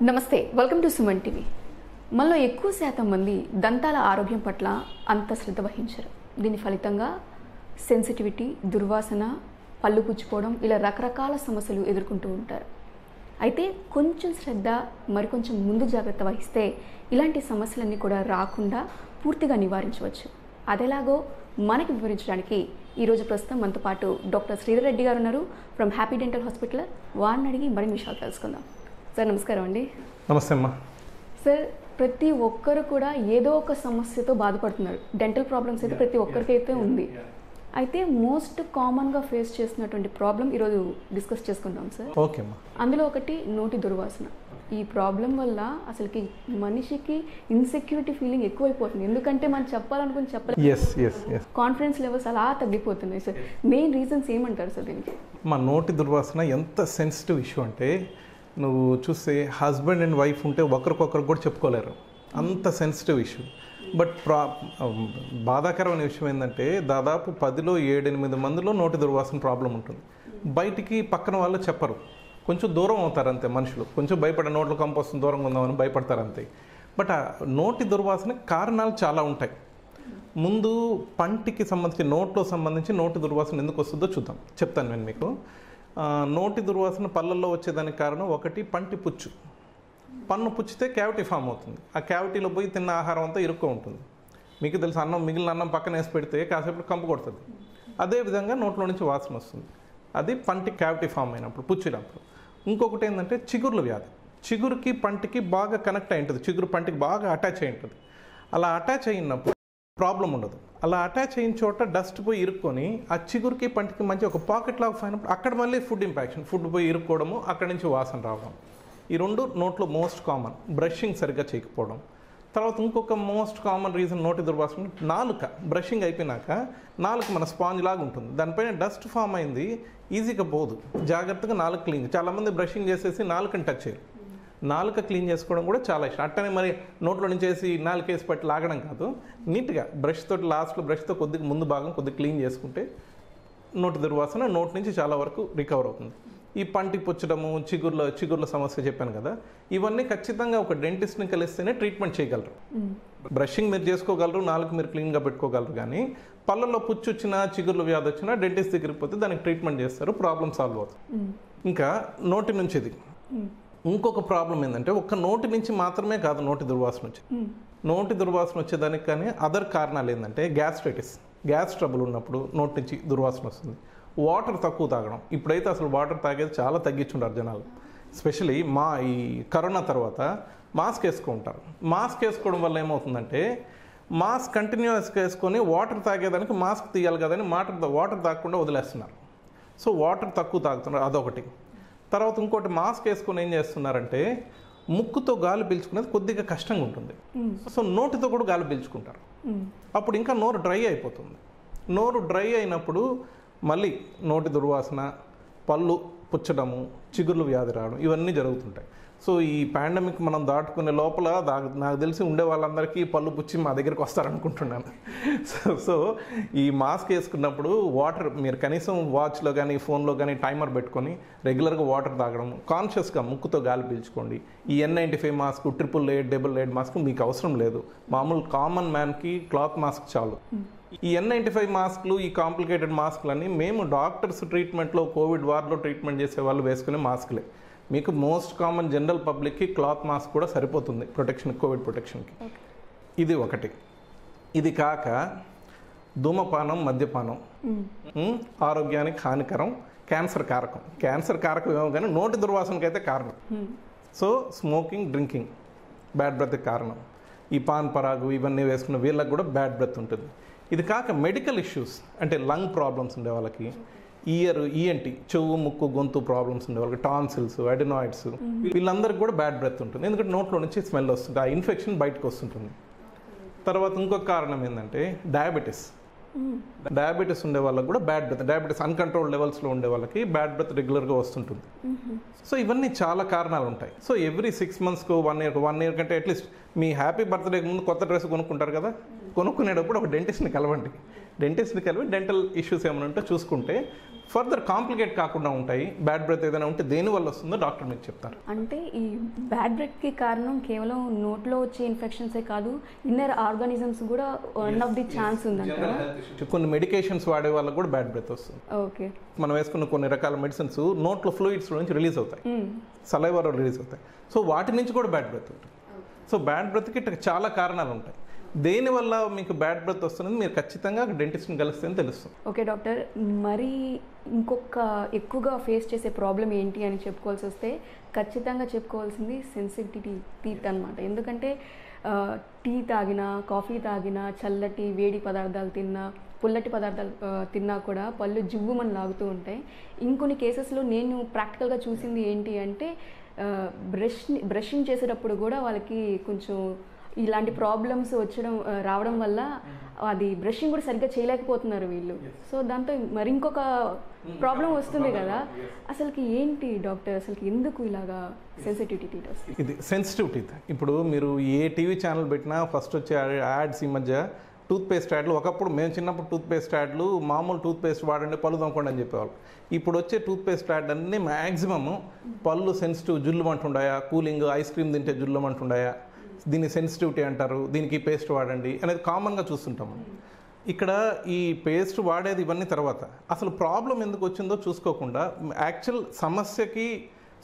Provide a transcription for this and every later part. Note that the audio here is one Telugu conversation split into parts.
నమస్తే, వెల్కమ్ టు సుమన్ టీవీ. మనలో ఎక్కువ శాతం మంది దంతాల ఆరోగ్యం పట్ల అంత శ్రద్ధ వహించరు. దీని ఫలితంగా సెన్సిటివిటీ, దుర్వాసన, పళ్ళు పుచ్చిపోవడం ఇలా రకరకాల సమస్యలు ఎదుర్కొంటూ ఉంటారు. అయితే కొంచెం శ్రద్ధ, మరికొంచెం ముందు జాగ్రత్త వహిస్తే ఇలాంటి సమస్యలన్నీ కూడా రాకుండా పూర్తిగా నివారించవచ్చు. అదేలాగో మనకి వివరించడానికి ఈరోజు ప్రస్తుతం మనతో పాటు డాక్టర్ శ్రీధర్ రెడ్డి గారు ఉన్నారు ఫ్రమ్ హ్యాపీ డెంటల్ హాస్పిటల్. వారిని అడిగి మరిన్ని విషయాలు తెలుసుకుందాం. సార్ నమస్కారం అండి. నమస్తే అమ్మా. సార్, ప్రతి ఒక్కరు కూడా ఏదో ఒక సమస్యతో బాధపడుతున్నారు. డెంటల్ ప్రాబ్లమ్స్ అయితే ప్రతి ఒక్కరికైతే ఉంది. అయితే మోస్ట్ కామన్గా ఫేస్ చేస్తున్నటువంటి ప్రాబ్లం ఈరోజు డిస్కస్ చేసుకుందాం సార్. ఓకే అమ్మా. అందులో ఒకటి నోటి దుర్వాసన. ఈ ప్రాబ్లం వల్ల అసలుకి మనిషికి ఇన్సెక్యూరిటీ ఫీలింగ్ ఎక్కువైపోతుంది. ఎందుకంటే మనం చెప్పాలనుకుని చెప్పలేదు, కాన్ఫిడెన్స్ లెవెల్స్ అలా తగ్గిపోతున్నాయి సార్. మెయిన్ రీజన్స్ ఏమంటారు సార్ దీనికి? మా నోటి దుర్వాసన ఎంత సెన్సిటివ్ ఇష్యూ అంటే నువ్వు చూస్తే హస్బెండ్ అండ్ వైఫ్ ఉంటే ఒకరికొకరు కూడా చెప్పుకోలేరు, అంత సెన్సిటివ్ ఇష్యూ. బట్ బాధాకరమైన విషయం ఏంటంటే దాదాపు 10లో 7-8 మందిలో నోటి దుర్వాసన ప్రాబ్లం ఉంటుంది. బయటికి పక్కన వాళ్ళు చెప్పరు, కొంచెం దూరం అవుతారు అంతే. మనుషులు కొంచెం భయపడే నోట్లో కంపు వస్తుంది, దూరంగా ఉందామని భయపడతారు అంతే. బట్ ఆ నోటి దుర్వాసన కారణాలు చాలా ఉంటాయి. ముందు పంటికి సంబంధించి, నోట్లో సంబంధించి నోటి దుర్వాసన ఎందుకు వస్తుందో చూద్దాం, చెప్తాను నేను మీకు. నోటి దుర్వాసన పళ్ళల్లో వచ్చేదానికి కారణం ఒకటి పంటి పుచ్చు. పన్ను పుచ్చితే క్యావిటీ ఫామ్ అవుతుంది. ఆ క్యావిటీలో పోయి తిన్న ఆహారం అంతా ఇరుక్కో ఉంటుంది. మీకు తెలుసు, మిగిలిన అన్నం పక్కన వేసి పెడితే కాసేపు కంపు కొడుతుంది. అదేవిధంగా నోట్లో నుంచి వాసన వస్తుంది. అది పంటి క్యావిటీ ఫామ్ అయినప్పుడు, పుచ్చినప్పుడు. ఇంకొకటి ఏంటంటే చిగుర్ల వ్యాధి. చిగురుకి పంటికి బాగా కనెక్ట్ అయి ఉంటుంది, చిగురు పంటికి బాగా అటాచ్ అయి ఉంటుంది. అలా అటాచ్ అయినప్పుడు ప్రాబ్లం ఉండదు. అలా అటాచ్ అయిన చోట డస్ట్ పోయి ఇరుక్కొని ఆ చిగురికి పంటికి మంచి ఒక పాకెట్ లాగా అయినప్పుడు అక్కడ మళ్ళీ ఫుడ్ ఇంపాక్షన్, ఫుడ్ పోయి ఇరుక్కోవడము, అక్కడి నుంచి వాసన రావడం. ఈ రెండు నోట్లో మోస్ట్ కామన్. బ్రషింగ్ సరిగ్గా చేయకపోవడం. తర్వాత ఇంకొక మోస్ట్ కామన్ రీజన్ నోటి దుర్వాసన నాలుక. బ్రషింగ్ అయిపోయినాక నాలుక మన స్పాంజ్ లాగా ఉంటుంది, దానిపైన డస్ట్ ఫామ్ అయింది, ఈజీగా పోదు. జాగ్రత్తగా నాలుక క్లీన్. చాలామంది బ్రషింగ్ చేసేసి నాలుకని టచ్ చేయరు. నాలుక క్లీన్ చేసుకోవడం కూడా చాలా ఇష్టం. అట్టనే మరి నోట్లో నుంచి వేసి నాలుకేసి పట్టి లాగడం కాదు, నీట్గా బ్రష్ తోటి లాస్ట్లో బ్రష్తో కొద్దిగా ముందు భాగం కొద్దిగా క్లీన్ చేసుకుంటే నోటి దుర్వాసన నోటి నుంచి చాలా వరకు రికవర్ అవుతుంది. ఈ పంటి పుచ్చడము, చిగుర్ల సమస్య చెప్పాను కదా, ఇవన్నీ ఖచ్చితంగా ఒక డెంటిస్ట్ని కలిస్తేనే ట్రీట్మెంట్ చేయగలరు. బ్రషింగ్ మీరు చేసుకోగలరు, నాలుగు మీరు క్లీన్గా పెట్టుకోగలరు. కానీ పళ్ళల్లో పుచ్చు వచ్చినా, చిగుర్ల వ్యాధి వచ్చినా డెంటిస్ట్ దగ్గరికి పోతే దానికి ట్రీట్మెంట్ చేస్తారు, ప్రాబ్లం సాల్వ్ అవుతుంది. ఇంకా నోటి నుంచి ఇది ఇంకొక ప్రాబ్లం ఏంటంటే ఒక్క నోటి నుంచి మాత్రమే కాదు నోటి దుర్వాసన వచ్చేది. నోటి దుర్వాసన వచ్చేదానికి కానీ అదర్ కారణాలు ఏంటంటే గ్యాస్ ట్రబుల్ ఉన్నప్పుడు నోటి నుంచి దుర్వాసన వస్తుంది. వాటర్ తక్కువ తాగడం. ఇప్పుడైతే అసలు వాటర్ తాగేది చాలా తగ్గించుంటారు జనాలు. ఎస్పెషలీ ఈ కరోనా తర్వాత మాస్క్ వేసుకుంటారు. మాస్క్ వేసుకోవడం వల్ల ఏమవుతుందంటే మాస్క్ కంటిన్యూస్గా వేసుకొని వాటర్ తాగేదానికి మాస్క్ తీయాలి కదని వాటర్ తాగకుండా వదిలేస్తున్నారు. సో వాటర్ తక్కువ తాగుతున్నారు, అదొకటి. తర్వాత ఇంకోటి, మాస్క్ వేసుకొని ఏం చేస్తున్నారంటే ముక్కుతో గాలి పీల్చుకునేది కొద్దిగా కష్టంగా ఉంటుంది. సో నోటితో కూడా గాలి పీల్చుకుంటారు. అప్పుడు ఇంకా నోరు డ్రై అయిపోతుంది. నోరు డ్రై అయినప్పుడు మళ్ళీ నోటి దుర్వాసన, పళ్ళు పుచ్చడము, చిగుర్లు వ్యాధి రావడం, ఇవన్నీ జరుగుతుంటాయి. సో ఈ పాండమిక్ మనం దాటుకునే లోపల నాకు తెలిసి ఉండే వాళ్ళందరికీ పళ్ళు పుచ్చి మా దగ్గరికి వస్తారనుకుంటున్నాను. సో ఈ మాస్క్ వేసుకున్నప్పుడు వాటర్ మీరు కనీసం వాచ్లో కానీ ఫోన్లో కానీ టైమర్ పెట్టుకొని రెగ్యులర్గా వాటర్ తాగడం, కాన్షియస్గా ముక్కుతో గాలి పీల్చుకోండి. ఈ N95 మాస్క్, 888 మాస్క్ మీకు అవసరం లేదు. మామూలు కామన్ మ్యాన్కి క్లాత్ మాస్క్ చాలు. ఈ N95 మాస్క్లు, ఈ కాంప్లికేటెడ్ మాస్క్లన్నీ మేము డాక్టర్స్ ట్రీట్మెంట్లో, కోవిడ్ వార్డులో ట్రీట్మెంట్ చేసే వాళ్ళు వేసుకునే మాస్క్లే. మీకు మోస్ట్ కామన్ జనరల్ పబ్లిక్కి క్లాత్ మాస్క్ కూడా సరిపోతుంది ప్రొటెక్షన్, కోవిడ్ ప్రొటెక్షన్కి. ఇది ఒకటి. ఇది కాక ధూమపానం, మద్యపానం ఆరోగ్యానికి హానికరం, క్యాన్సర్ కారకం ఏమో కానీ నోటి దుర్వాసనకి అయితే కారణం. సో స్మోకింగ్, డ్రింకింగ్ బ్యాడ్ బ్రెత్కి కారణం. ఈ పాన్ పరాగు ఇవన్నీ వేసుకున్న వీళ్ళకి కూడా బ్యాడ్ బ్రెత్ ఉంటుంది. ఇది కాక మెడికల్ ఇష్యూస్ అంటే లంగ్ ప్రాబ్లమ్స్ ఉండే వాళ్ళకి, ENT చెవు, ముక్కు, గొంతు ప్రాబ్లమ్స్ ఉండే వాళ్ళకి, టాన్సిల్స్, అడినాయిడ్స్, వీళ్ళందరికీ కూడా బ్యాడ్ బ్రెత్ ఉంటుంది. ఎందుకంటే నోట్లో నుంచి స్మెల్ వస్తుంది, ఆ ఇన్ఫెక్షన్ బయటకు వస్తుంటుంది. తర్వాత ఇంకొక కారణం ఏంటంటే డయాబెటీస్. డయాబెటీస్ ఉండే వాళ్ళకి కూడా బ్యాడ్ బ్రెత్, డయాబెటీస్ అన్కంట్రోల్ లెవెల్స్లో ఉండే వాళ్ళకి బ్యాడ్ బ్రెత్ రెగ్యులర్గా వస్తుంటుంది. సో ఇవన్నీ చాలా కారణాలు ఉంటాయి. సో ఎవ్రీ 6 monthsకు 1 year కంటే అట్లీస్ట్ మీ హ్యాపీ బర్త్డేకి ముందు కొత్త డ్రెస్ కొనుక్కుంటారు కదా, కొనుక్కునేటప్పుడు ఒక డెంటిస్ట్ని కలవండి. డెంటిస్ట్ని కలిపి డెంటల్ ఇష్యూస్ ఏమైనా ఉంటే చూసుకుంటే ఫర్దర్ కాంప్లికేట్ కాకుండా ఉంటాయి. బ్యాడ్ బ్రెత్ ఏదైనా ఉంటే దేనివల్ల వస్తుందో డాక్టర్ మీకు చెప్తారు. అంటే ఈ బ్యాడ్ బ్రెత్కి కారణం కేవలం నోట్లో వచ్చే ఇన్ఫెక్షన్సే కాదు, ఇన్నర్ ఆర్గానిజమ్స్ కూడా వన్ ఆఫ్ ది ఛాన్స్ ఉందంటారా? కొన్ని మెడికేషన్స్ వాడే వాళ్ళకి కూడా బ్యాడ్ బ్రెత్ వస్తుంది. ఓకే. మనం వేసుకున్న కొన్ని రకాల మెడిసిన్స్ నోట్లో ఫ్లూయిడ్స్ నుంచి రిలీజ్ అవుతాయి, సలైవాలో రిలీజ్ అవుతాయి. సో వాటి నుంచి కూడా బ్యాడ్ బ్రెత్ ఉంటుంది. సో బ్యాడ్ బ్రెత్కి చాలా కారణాలు ఉంటాయి. దేనివల్ల మీకు బ్యాడ్ బ్రెత్ వస్తున్నది మీరు ఖచ్చితంగా డెంటిస్ట్ని కలిస్తే తెలుస్తుంది. ఓకే డాక్టర్, మరి ఇంకొక ఎక్కువగా ఫేస్ చేసే ప్రాబ్లం ఏంటి అని చెప్పుకోవాల్సి వస్తే ఖచ్చితంగా చెప్పుకోవాల్సింది సెన్సిటివిటీ టీత్ అనమాట. ఎందుకంటే టీ తాగినా, కాఫీ తాగినా, చల్లటి వేడి పదార్థాలు తిన్నా, పుల్లటి పదార్థాలు తిన్నా కూడా పళ్ళు జివ్వుమని లాగుతూ ఉంటాయి. ఇంకొన్ని కేసెస్లో నేను ప్రాక్టికల్గా చూసింది ఏంటి అంటే బ్రషింగ్ చేసేటప్పుడు కూడా వాళ్ళకి కొంచెం ఇలాంటి ప్రాబ్లమ్స్ రావడం వల్ల అది బ్రషింగ్ కూడా సరిగ్గా చేయలేకపోతున్నారు వీళ్ళు. సో దాంతో మరి ఇంకొక ప్రాబ్లం వస్తుంది కదా, అసలుకి ఏంటి డాక్టర్, అసలుకి ఎందుకు ఇలాగా సెన్సిటివిటీ టీత్ వస్తుంది? ఇది సెన్సిటివ్ టీత్. ఇప్పుడు మీరు ఏ టీవీ ఛానల్ పెట్టినా ఫస్ట్ వచ్చే యాడ్స్ ఈ మధ్య టూత్పేస్ట్ యాడ్లు. ఒకప్పుడు మేము చిన్నప్పుడు టూత్పేస్ట్ యాడ్లు మామూలు టూత్పేస్ట్ వాడండి పళ్ళు తోముకోండి అని చెప్పేవాళ్ళు. ఇప్పుడు వచ్చే టూత్పేస్ట్ యాడ్ అన్నీ మ్యాక్సిమమ్ పళ్ళు సెన్సిటివ్, జుల్లు అంటుండాయా, కూలింగ్, ఐస్ క్రీమ్ తింటే జుల్లు అంటుండాయా, దీన్ని సెన్సిటివిటీ అంటారు, దీనికి పేస్ట్ వాడండి అనేది కామన్గా చూస్తుంటాము. ఇక్కడ ఈ పేస్ట్ వాడేది ఇవన్నీ తర్వాత అసలు ప్రాబ్లం ఎందుకు వచ్చిందో చూసుకోకుండా యాక్చువల్ సమస్యకి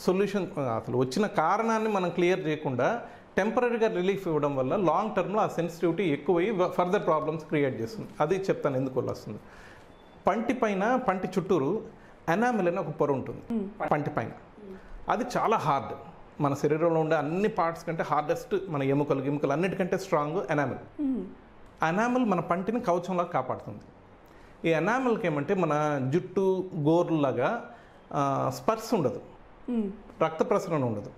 సొల్యూషన్, అసలు వచ్చిన కారణాన్ని మనం క్లియర్ చేయకుండా టెంపరీగా రిలీఫ్ ఇవ్వడం వల్ల లాంగ్ టర్మ్లో ఆ సెన్సిటివిటీ ఎక్కువయ్యి ఫర్దర్ ప్రాబ్లమ్స్ క్రియేట్ చేస్తుంది. అది చెప్తాను ఎందుకు వస్తుంది. పంటి పైన, పంటి చుట్టూరు ఎనామిల్ అనే ఒక పొర ఉంటుంది పంటి పైన. అది చాలా హార్డ్, మన శరీరంలో ఉండే అన్ని పార్ట్స్ కంటే హార్డెస్ట్, మన ఎముకలు అన్నిటికంటే స్ట్రాంగ్ ఎనామిల్. ఎనామిల్ మన పంటిని కవచంలా కాపాడుతుంది. ఈ ఎనామిల్కి ఏమంటే మన జుట్టు గోర్లాగా స్పర్శ ఉండదు, రక్త ప్రసరణ ఉండదు.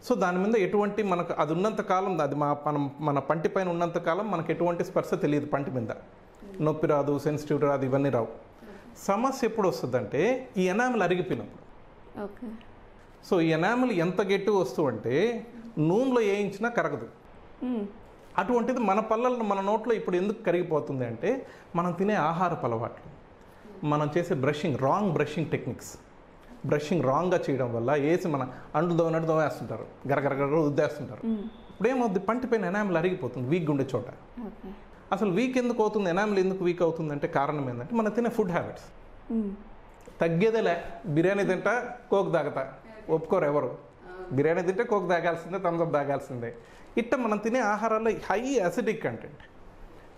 సో దాని మీద ఎటువంటి మనకు అది ఉన్నంతకాలం, అది మన పంటి పైన ఉన్నంతకాలం మనకు ఎటువంటి స్పర్శ తెలియదు. పంటి మీద నొప్పి రాదు, సెన్సిటివిటీ రాదు, ఇవన్నీ రావు. సమస్య ఎప్పుడు వస్తుందంటే ఈ ఎనామిల్ అరిగిపోయినప్పుడు. ఓకే. సో ఈ ఎనామిల్ ఎంత గట్టిగా వస్తువు అంటే నూనెలో వేయించినా కరగదు. అటువంటిది మన పళ్ళల్లో, మన నోట్లో ఇప్పుడు ఎందుకు కరిగిపోతుంది అంటే మనం తినే ఆహారపు అలవాట్లు, మనం చేసే రాంగ్ బ్రషింగ్ టెక్నిక్స్, బ్రషింగ్ రాంగ్గా చేయడం వల్ల వేసి మన అంటు దోనట్టు దోవేస్తుంటారు, గరగరగర ఉద్దేస్తుంటారు. ఇప్పుడు ఏమవుద్ది, పంటి పైన ఎనామిల్ అరిగిపోతుంది వీక్ ఉండే చోట. అసలు వీక్ ఎందుకు అవుతుంది, ఎనామిల్ ఎందుకు వీక్ అవుతుంది అంటే కారణం ఏంటంటే మనం తినే ఫుడ్ హ్యాబిట్స్. తగ్గేదేలే, బిర్యానీ తింటా, కోక్ తాగతా, ఒప్పుకోరు ఎవరు. బిర్యానీ తింటే కోక్ తాగాల్సిందే, థమ్స్అప్ తాగాల్సిందే. ఇట్లా మనం తినే ఆహారాల్లో హై యాసిడిక్ కంటెంట్,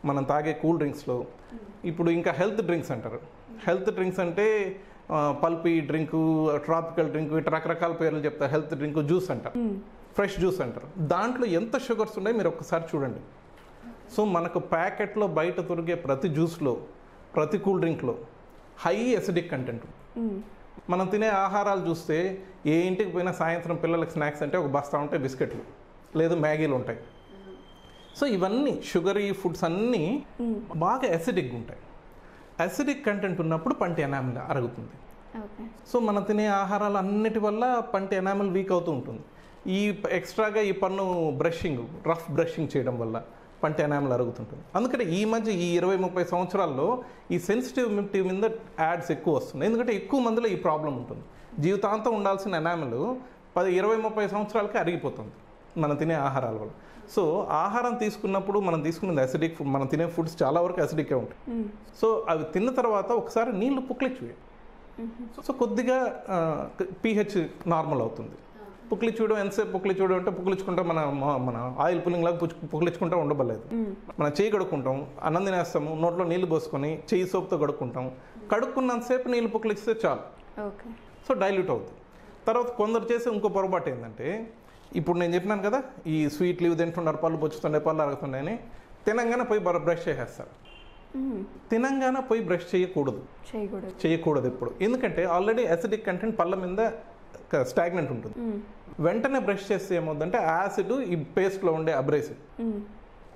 మనం తాగే కూల్ డ్రింక్స్లో. ఇప్పుడు ఇంకా హెల్త్ డ్రింక్స్ అంటారు. హెల్త్ డ్రింక్స్ అంటే పల్పీ డ్రింకు, ట్రాపికల్ డ్రింకు, ఇట్లా రకరకాల పేర్లు చెప్తారు. హెల్త్ డ్రింక్, జ్యూస్ అంటారు, ఫ్రెష్ జ్యూస్ అంటారు. దాంట్లో ఎంత షుగర్స్ ఉన్నాయి మీరు ఒక్కసారి చూడండి. సో మనకు ప్యాకెట్లో బయట దొరికే ప్రతి జ్యూస్లో, ప్రతి కూల్ డ్రింక్లో హై యాసిడిక్ కంటెంట్. మనం తినే ఆహారాలు చూస్తే ఏ ఇంటికి పోయినా సాయంత్రం పిల్లలకి స్నాక్స్ అంటే ఒక బస్తా ఉంటాయి బిస్కెట్లు, లేదు మ్యాగీలు ఉంటాయి. సో ఇవన్నీ షుగరీ ఫుడ్స్ అన్నీ బాగా యాసిడిక్గా ఉంటాయి. యాసిడిక్ కంటెంట్ ఉన్నప్పుడు పంటి ఎనామిల్ అరుగుతుంది. సో మనం తినే ఆహారాలు అన్నిటి వల్ల పంటి ఎనామిల్ వీక్ అవుతూ ఉంటుంది. ఈ ఎక్స్ట్రాగా ఈ పన్ను బ్రషింగ్, రఫ్ బ్రషింగ్ చేయడం వల్ల పంటి ఎనామిల్ అరుగుతుంటుంది. అందుకని ఈ మధ్య ఈ 20-30 సంవత్సరాల్లో ఈ సెన్సిటివిటీ మీద యాడ్స్ ఎక్కువ వస్తున్నాయి. ఎందుకంటే ఎక్కువ మందిలో ఈ ప్రాబ్లం ఉంటుంది. జీవితాంతం ఉండాల్సిన ఎనామిల్ 20-30 సంవత్సరాలకి అరిగిపోతుంది మనం తినే ఆహారాల వల్ల. సో ఆహారం తీసుకున్నప్పుడు మనం తీసుకునేది యాసిడిక్ ఫుడ్, మనం తినే ఫుడ్స్ చాలా వరకు యాసిడిక్గా ఉంటాయి. సో అవి తిన్న తర్వాత ఒకసారి నీళ్లు పుక్లిచ్చువే. సో కొద్దిగా pH నార్మల్ అవుతుంది. పుక్లిచ్చువడం ఎంతసేపు పుక్లిచ్చువడం అంటే పుక్లించుకుంటా మన ఆయిల్ పుల్లింగ్ లాగా పుక్లించుకుంటా ఉండబలేదు. మనం చేయి కడుక్కుంటాం, అన్నం తినేస్తాము, నోట్లో నీళ్లు పోసుకొని చెయ్యి సోపుతో కడుక్కుంటాం. కడుక్కున్నంతసేపు నీళ్ళు పుక్లిస్తే చాలు. సో డైల్యూట్ అవుతుంది. తర్వాత కొందరు చేసే ఇంకో పొరపాటు ఏంటంటే, ఇప్పుడు నేను చెప్పినాను కదా, ఈ స్వీట్లు ఇవి తింటున్నారు, పళ్ళు పొచ్చుతుండే, పళ్ళు అరుగుతున్నాయని తినంగానే పోయి బ్రష్ చేసేస్తారు. తినంగానే పోయి బ్రష్ చేయకూడదు ఎప్పుడు. ఎందుకంటే ఆల్రెడీ యాసిడిక్ కంటెంట్ పళ్ళ మీద స్టాగ్నెంట్ ఉంటుంది. వెంటనే బ్రష్ చేస్తే ఏమవుతుందంటే యాసిడ్ ఈ పేస్ట్లో ఉండే అబ్రేసివ్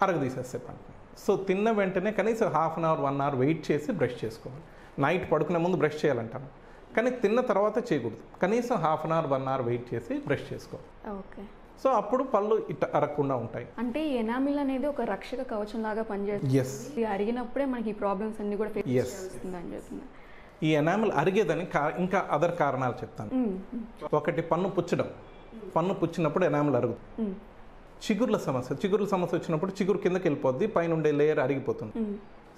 అరగదీసేస్తే పంట. సో తిన్న వెంటనే కనీసం half an hour 1 hour wait చేసి బ్రష్ చేసుకోవాలి. నైట్ పడుకునే ముందు బ్రష్ చేయాలంటాను, కానీ తిన్న తర్వాత చేయకూడదు. కనీసం half an hour 1 hour wait చేసి బ్రష్ చేసుకోవాలి. ఓకే. సో అప్పుడు పళ్ళు ఇట్ట అరగకుండా ఉంటాయి. అంటే ఈ ఎనామిల్ అనేది ఒక రక్షక కవచం లాగా పనిచేస్తుంది. ఇది అరిగినప్పుడే మనకి ఈ ప్రాబ్లమ్స్ అన్ని కూడా ఫేస్ చేయాల్సింది అని చెప్తుంది. ఈ ఎనామిల్ అరిగేదని ఇంకా అదర్ కారణాలు చెప్తాను. ఒకటి పన్ను పుచ్చడం. పన్ను పుచ్చినప్పుడు ఎనామిల్ అరుగుతుంది. చిగుర్ల సమస్య వచ్చినప్పుడు చిగురు కిందకి వెళ్ళిపోద్ది, పైన ఉండే లేయర్ అరిగిపోతుంది.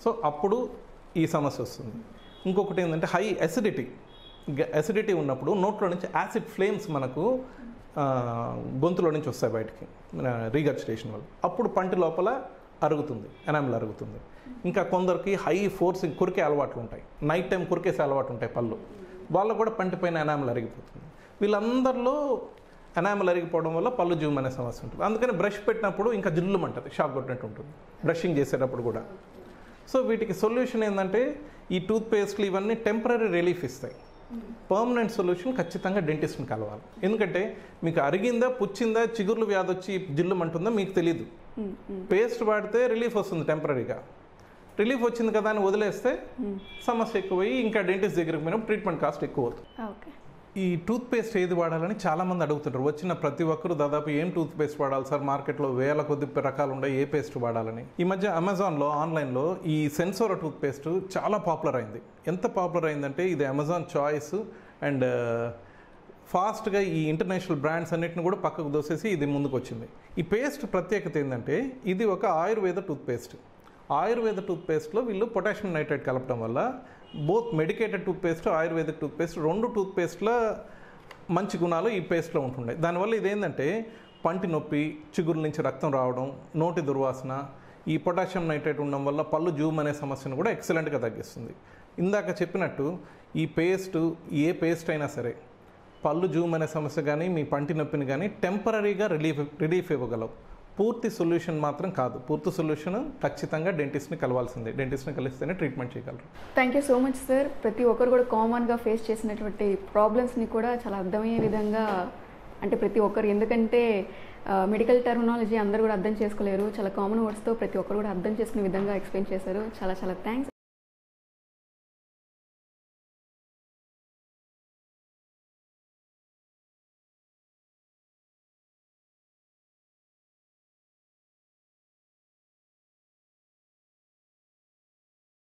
సో అప్పుడు ఈ సమస్య వస్తుంది. ఇంకొకటి ఏంటంటే హై అసిడిటీ ఉన్నప్పుడు నోట్లో నుంచి యాసిడ్ ఫ్లేమ్స్ మనకు గొంతులో నుంచి వస్తాయి బయటికి రీగర్జిటేషన్ వల్ల. అప్పుడు పంటి లోపల అరుగుతుంది, ఎనామిల్ అరుగుతుంది. ఇంకా కొందరికి హై ఫోర్సింగ్ కొరికే అలవాట్లు ఉంటాయి, నైట్ టైం కొరికేసే అలవాటు ఉంటాయి పళ్ళు, వాళ్ళకు కూడా పంటి పైన ఎనామిల్ అరిగిపోతుంది. వీళ్ళందరిలో ఎనామిల్ అరిగిపోవడం వల్ల పళ్ళు జూమ్ అనే సమస్య ఉంటుంది. అందుకని బ్రష్ పెట్టినప్పుడు ఇంకా జిల్లుమంటుంది, షాక్ కొట్టినట్టు ఉంటుంది బ్రషింగ్ చేసేటప్పుడు కూడా. సో వీటికి సొల్యూషన్ ఏంటంటే ఈ టూత్ పేస్ట్లు ఇవన్నీ టెంపరీ రిలీఫ్ ఇస్తాయి. పర్మనెంట్ సొల్యూషన్ ఖచ్చితంగా డెంటిస్ట్ని కలవాలి. ఎందుకంటే మీకు అరిగిందా, పుచ్చిందా, చిగుర్లు వ్యాధి వచ్చి జిల్లుమంటుందా మీకు తెలీదు. పేస్ట్ వాడితే రిలీఫ్ వస్తుంది, టెంపరీగా రిలీఫ్ వచ్చింది కదా అని వదిలేస్తే సమస్య ఎక్కువయ్యి ఇంకా డెంటిస్ట్ దగ్గరికి పోయినప్పుడు ట్రీట్మెంట్ కాస్ట్ ఎక్కువ అవుతుంది. ఈ టూత్ పేస్ట్ ఏది వాడాలని చాలామంది అడుగుతుంటారు. వచ్చిన ప్రతి ఒక్కరు దాదాపు ఏం టూత్ పేస్ట్ వాడాలి సార్, మార్కెట్లో వేల కొద్ది రకాలు ఉన్నాయి, ఏ పేస్ట్ వాడాలని. ఈ మధ్య అమెజాన్లో ఆన్లైన్లో ఈ సెన్సోరా టూత్ పేస్ట్ చాలా పాపులర్ అయింది. ఎంత పాపులర్ అయిందంటే ఇది అమెజాన్ చాయిస్ అండ్ ఫాస్ట్గా ఈ ఇంటర్నేషనల్ బ్రాండ్స్ అన్నిటిని కూడా పక్కకు దోసేసి ఇది ముందుకు వచ్చింది. ఈ పేస్ట్ ప్రత్యేకత ఏంటంటే ఇది ఒక Ayurveda toothpaste. Ayurveda tooth పేస్ట్లో వీళ్ళు పొటాషియం నైట్రేట్ కలపడం వల్ల both medicated toothpaste, ayurvedic toothpaste రెండు టూత్ పేస్ట్ల మంచి గుణాలు ఈ పేస్ట్లో ఉంటుండే. దానివల్ల ఇదేంటంటే పంటి నొప్పి, చిగురుల నుంచి రక్తం రావడం, నోటి దుర్వాసన, ఈ పొటాషియం నైట్రేట్ ఉండడం వల్ల పళ్ళు జూమ్ అనే సమస్యను కూడా ఎక్సలెంట్గా తగ్గిస్తుంది. ఇందాక చెప్పినట్టు ఈ పేస్ట్ ఏ పేస్ట్ అయినా సరే పళ్ళు జూమ్ అనే సమస్య కానీ మీ పంటి నొప్పిని కానీ టెంపరీగా రిలీఫ్ ఇవ్వగలవు. పూర్తి సొల్యూషన్ మాత్రం కాదు. పూర్తి సొల్యూషన్ ఖచ్చితంగా డెంటిస్ట్ని కలవాల్సిందే. డెంటిస్ట్ని కలిస్తేనే ట్రీట్మెంట్ చేయగలరు. Thank you so much sir. ప్రతి ఒక్కరు కూడా కామన్గా ఫేస్ చేసినటువంటి ప్రాబ్లమ్స్ని కూడా చాలా అర్థమయ్యే విధంగా, అంటే ప్రతి ఒక్కరు, ఎందుకంటే మెడికల్ టెర్మినాలజీ అందరూ కూడా అర్థం చేసుకోలేరు, చాలా కామన్ వర్డ్స్తో ప్రతి ఒక్కరు కూడా అర్థం చేసుకునే విధంగా ఎక్స్ప్లెయిన్ చేశారు. చాలా చాలా థ్యాంక్స్.